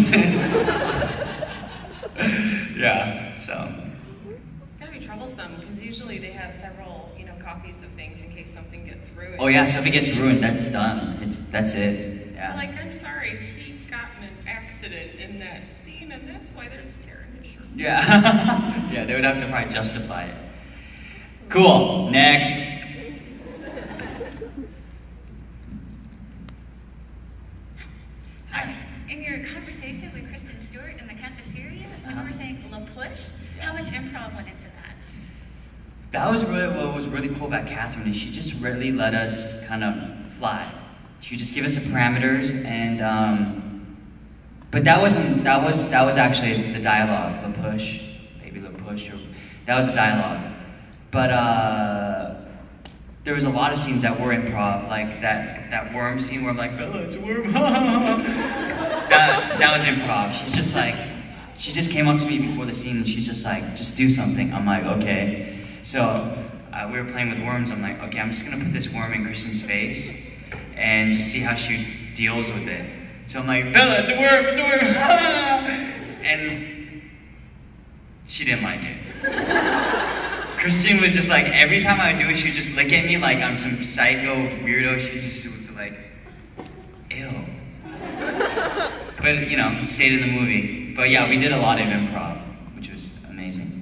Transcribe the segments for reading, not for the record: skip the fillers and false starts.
something. Yeah, so. It's gotta be troublesome, because usually they have several, copies of things in case something gets ruined. Oh yeah, so if it gets ruined, that's done. That's it. Yeah. Like, I'm sorry, he got in an accident in that scene, and that's why there's a tear in his shirt. Yeah. Yeah, they would have to probably justify it. Cool. Next. Hi. In your conversation with Kristen Stewart in the cafeteria, when you were saying La Push, how much improv went into that? That was really what was really cool about Catherine is she just really let us kind of fly. She would just give us the parameters, and but that was actually the dialogue. La Push, baby La Push, that was the dialogue. But there was a lot of scenes that were improv, like that worm scene where I'm like, Bella, it's a worm. that was improv. She just came up to me before the scene and she's just like, just do something. I'm like, okay. So we were playing with worms. I'm like, okay, I'm just gonna put this worm in Kristen's face and just see how she deals with it. So I'm like, Bella, it's a worm, it's a worm. And she didn't like it. Kristen was just like, every time I would do it, she would just look at me like I'm some psycho weirdo. She would be like, ew. But, stayed in the movie. But yeah, we did a lot of improv, which was amazing.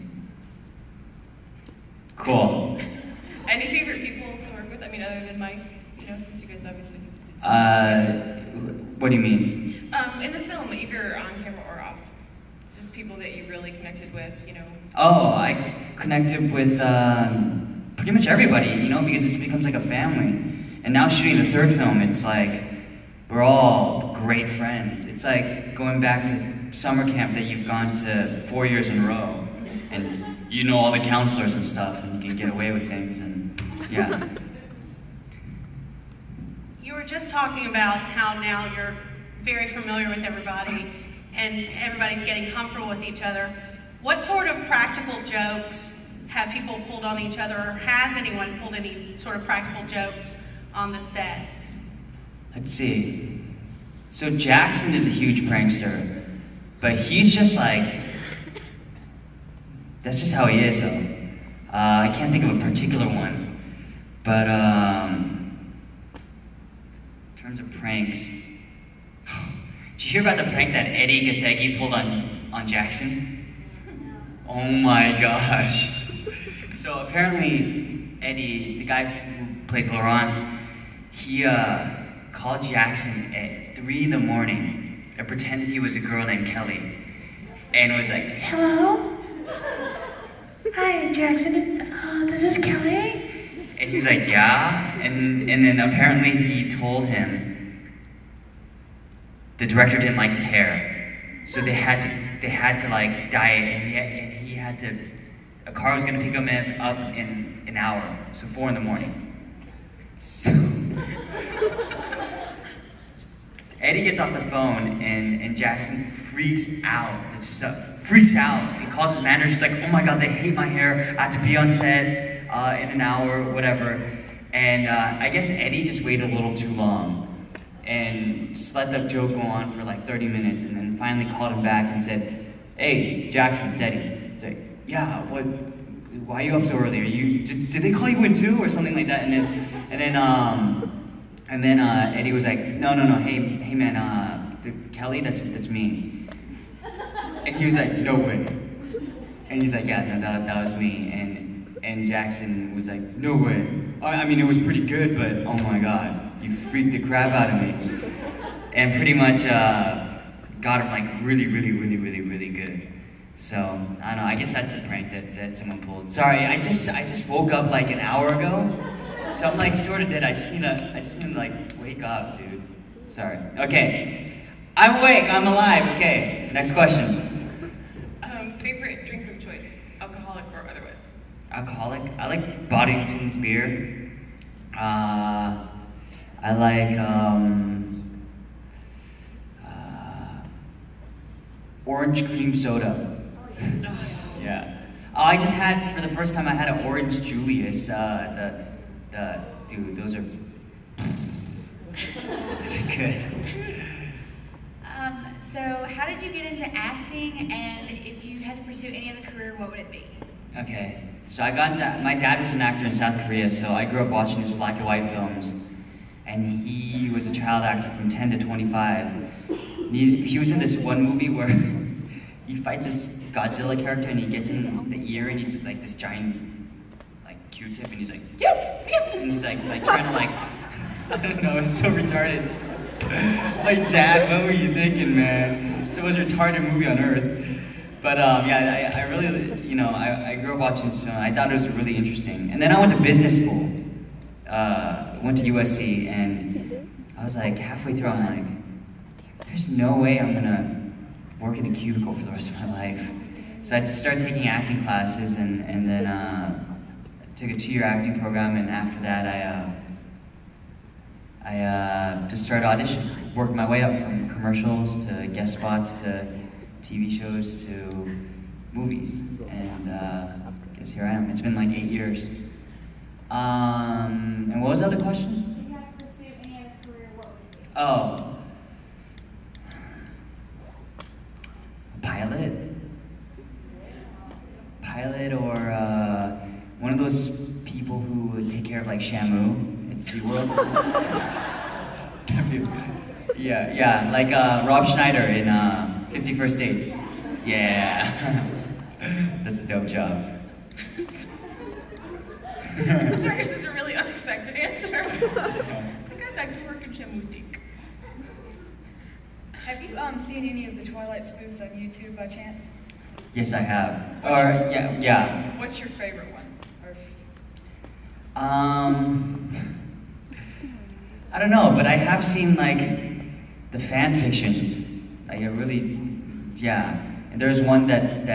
Cool. Any favorite people to work with? I mean, other than Mike, since you guys obviously did what do you mean? In the film, either on camera or off. Just people that you really connected with, Oh, I connected with pretty much everybody, because it becomes like a family. And now shooting the third film, it's like, we're all great friends. It's like going back to summer camp that you've gone to 4 years in a row. And you know all the counselors and stuff, and you can get away with things, and yeah. You were just talking about how now you're very familiar with everybody, and everybody's getting comfortable with each other. What sort of practical jokes have people pulled on each other, or has anyone pulled any sort of practical jokes on the sets? Let's see. So Jackson is a huge prankster, but he's just like, that's just how he is though. I can't think of a particular one, but in terms of pranks, did you hear about the prank that Eddie Gathegi pulled on Jackson? Oh my gosh. So apparently Eddie, the guy who plays Laurent, he called Jackson at 3 in the morning and pretended he was a girl named Kelly and was like, hello? Hi, Jackson, this is Kelly? And he was like, yeah, and then apparently he told him the director didn't like his hair, so they had to like dye it, and he had to, a car was gonna pick him up in an hour, so 4 in the morning. So Eddie gets off the phone and Jackson freaks out. Freaks out. He calls his manager. She's like, oh my god, they hate my hair. I have to be on set in an hour, whatever. And I guess Eddie just waited a little too long and just let the joke go on for like 30 minutes, and then finally called him back and said, hey, Jackson, it's Eddie. It's like, yeah, what? Why are you up so early? Did they call you in too, or something like that? And then Eddie was like, no, hey man, Kelly, that's me. And he was like, no way. And he's like, yeah, no, that was me. And Jackson was like, no way. I mean, it was pretty good, but oh my god, you freaked the crap out of me. And pretty much got him like really good. So, I don't know, I guess that's a prank that someone pulled. Sorry, I just woke up like an hour ago. So I'm like sort of dead. I just need to like wake up, dude. Sorry. Okay. I'm awake, I'm alive. Okay. Next question. Favorite drink of choice, alcoholic or otherwise? Alcoholic? I like Boddington's beer. I like orange cream soda. Yeah. Oh, I just had, for the first time, I had an orange Julius. Dude, those are good. So how did you get into acting, and if you had to pursue any other career, what would it be? Okay, so my dad was an actor in South Korea, so I grew up watching his black and white films. And he was a child actor from 10 to 25. And he was in this one movie where he fights this Godzilla character and he gets in the ear and he's just like this giant like Q-tip and he's like, yep, yep, and he's like trying to like, I don't know, it's so retarded. Like, Dad, what were you thinking, man? It's the most retarded movie on earth. But yeah, I really, you know, I grew up watching this film. I thought it was really interesting. And then I went to business school. Went to USC, and I was like, halfway through, I'm like, there's no way I'm gonna work in a cubicle for the rest of my life. So I had to start taking acting classes, and then took a 2-year acting program, and after that, I just started auditioning. Worked my way up from commercials to guest spots to TV shows to movies, and I guess here I am. It's been like 8 years. And what was the other question? If you had to pursue any other career, what would it be? Oh. Pilot? Pilot, or one of those people who would take care of like Shamu at SeaWorld. yeah, like Rob Schneider in 50 First Dates. Yeah. That's a dope job. Sorry, this is a really unexpected answer. I think I'd like to work in Shamustique. Have you seen any of the Twilight spoofs on YouTube by chance? Yes, I have. Or yeah. What's your favorite one? Or I don't know, but I have seen like the fan fictions. Like, I really, yeah. And there's one that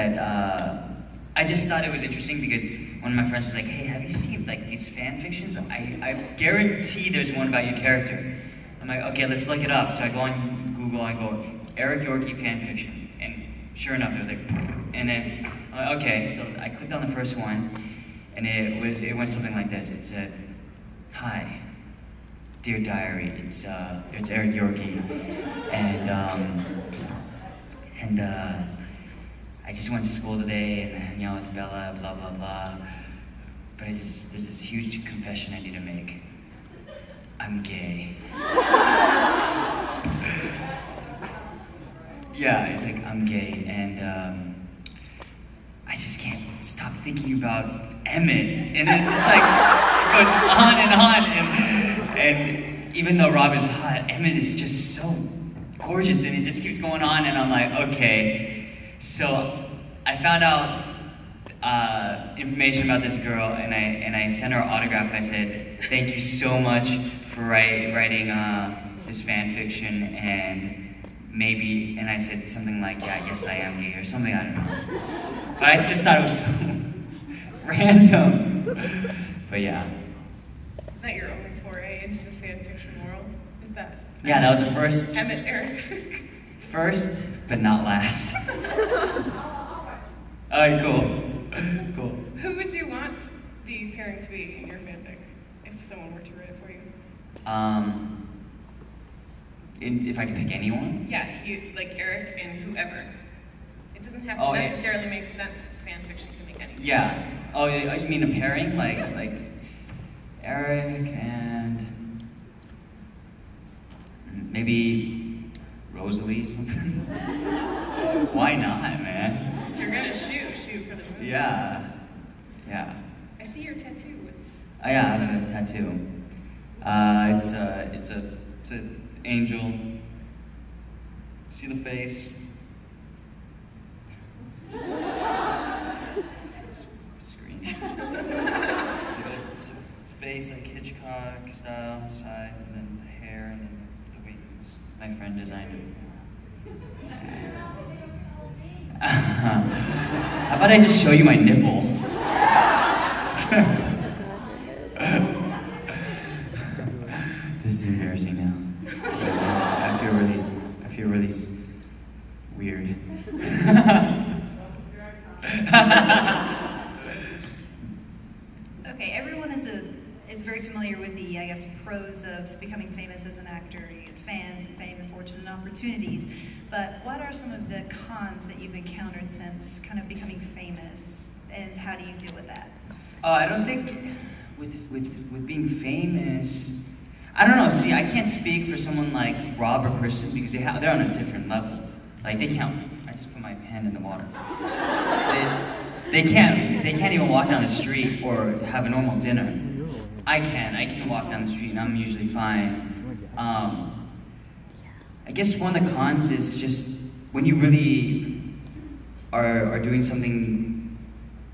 I just thought it was interesting because one of my friends was like, hey, have you seen like these fan fictions? I guarantee there's one about your character. I'm like, okay, let's look it up. So I go on Google, I go, Eric Yorkie fan fiction. And sure enough, it was like, and then, I'm like, okay, so I clicked on the first one, and it went something like this. It said, hi, dear diary, it's Eric Yorkie. And I just went to school today and I hung out with Bella, blah, blah, blah. But there's this huge confession I need to make. I'm gay. Yeah, it's like, I'm gay, and I just can't stop thinking about Emmett. And it's just like, it goes on, and even though Rob is hot, Emmett is just so gorgeous, and it just keeps going on, and I'm like, okay. So I found out information about this girl, and I sent her an autograph. I said, thank you so much for writing this fan fiction, and maybe, and I said something like, yeah, I guess I am gay, or something, I don't know. But I just thought it was so random. But yeah. is that your only foray into the fan fiction world? Is that? Yeah, that was the first. Emmett Eric. First, but not last. Alright, cool. Cool. Who would you want the pairing to be in your fanfic if someone were to write it for you? If I could pick anyone? Yeah, you like Eric and whoever. It doesn't have to Oh, necessarily make sense because fan fiction can make any sense. Yeah. Oh, you mean a pairing? Like Eric and maybe Rosalie or something? Why not, man? If you're gonna shoot for the movie. Yeah. Yeah. I see your tattoo. Oh, yeah, I have a tattoo. It's an angel. See the face? Screen. See the face like Hitchcock style side, and then the hair, and then the wings. My friend designed it. How about I just show you my nipple? This is embarrassing now. I feel really weird. Okay, everyone is very familiar with the, pros of becoming famous as an actor. You get fans and fame and fortune and opportunities. but what are some of the cons that you've encountered since kind of becoming famous, and how do you deal with that? I don't think with being famous, I don't know. See, I can't speak for someone like Rob or Kristen because they're on a different level. Like they can't. I just put my hand in the water. They can't even walk down the street or have a normal dinner. I can walk down the street and I'm usually fine. I guess one of the cons is just when you really are doing something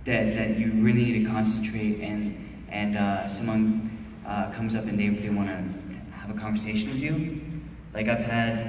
that you really need to concentrate and someone comes up and they want to have a conversation with you. Like I've had